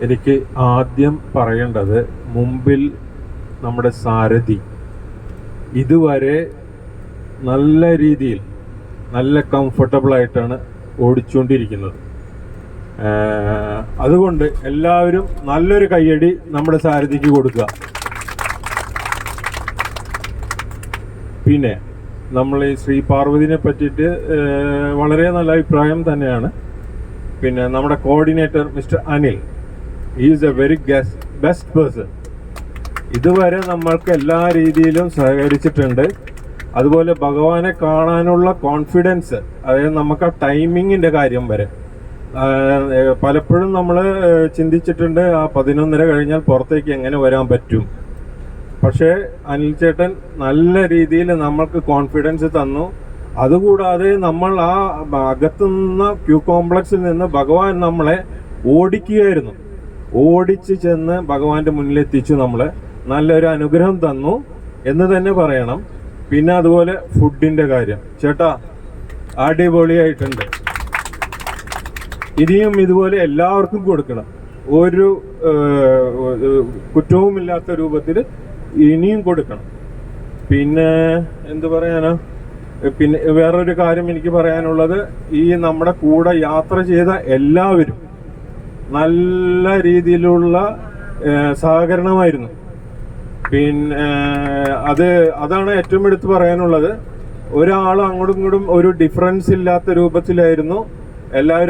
എനിക്ക് ആദ്യം പറയേണ്ടത് മുമ്പിൽ നമ്മുടെ സാരഥി ഇതുവരെ നല്ല രീതിയിൽ നല്ല കംഫർട്ടബിളായിട്ടാണ് ഓടിച്ചുകൊണ്ടിരിക്കുന്നത്. അതുകൊണ്ട് എല്ലാവരും നല്ലൊരു കയ്യടി നമ്മുടെ സാരഥിക്ക് കൊടുക്കുക. പിന്നെ നമ്മൾ ഈ ശ്രീ പാർവതിനെ പറ്റിയിട്ട് വളരെ നല്ല അഭിപ്രായം തന്നെയാണ്. പിന്നെ നമ്മുടെ coordinator mister Anil is A very best person. ഇതുവരെ നമ്മൾക്ക് എല്ലാ രീതിയിലും സഹകരിച്ചിട്ടുണ്ട്. അതുപോലെ ഭഗവാനെ കാണാനുള്ള കോൺഫിഡൻസ്, അതായത് നമുക്ക് ആ ടൈമിങ്ങിൻ്റെ കാര്യം വരെ പലപ്പോഴും നമ്മൾ ചിന്തിച്ചിട്ടുണ്ട്, ആ 11:30 കഴിഞ്ഞാൽ പുറത്തേക്ക് എങ്ങനെ വരാൻ പറ്റും. പക്ഷേ അനിൽ ചേട്ടൻ നല്ല രീതിയിൽ നമ്മൾക്ക് കോൺഫിഡൻസ് തന്നു. അതുകൂടാതെ നമ്മൾ ആ അകത്തുനിന്ന് ക്യൂ കോംപ്ലക്സിൽ നിന്ന് ഭഗവാൻ നമ്മളെ ഓടിക്കുകയായിരുന്നു. ഓടിച്ച് ചെന്ന് ഭഗവാന്റെ മുന്നിലെത്തിച്ചു. നമ്മളെ നല്ലൊരു അനുഗ്രഹം തന്നു എന്ന് തന്നെ പറയണം. പിന്നെ അതുപോലെ ഫുഡിന്റെ കാര്യം ചേട്ടാ അടിപൊളിയായിട്ടുണ്ട്. ഇനിയും ഇതുപോലെ എല്ലാവർക്കും കൊടുക്കണം. ഒരു കുറ്റവുമില്ലാത്ത രൂപത്തിൽ ഇനിയും കൊടുക്കണം. പിന്നെ എന്ത് പറയാനാ, പിന്നെ വേറൊരു കാര്യം എനിക്ക് പറയാനുള്ളത്, ഈ നമ്മുടെ കൂടെ യാത്ര ചെയ്ത എല്ലാവരും നല്ല രീതിയിലുള്ള സഹകരണമായിരുന്നു. പിന്നെ അതാണ് ഏറ്റവും എടുത്ത് പറയാനുള്ളത്. ഒരാളും അങ്ങോട്ടും ഇങ്ങോട്ടും ഒരു ഡിഫറൻസ് ഇല്ലാത്ത രൂപത്തിലായിരുന്നു എല്ലാവരും.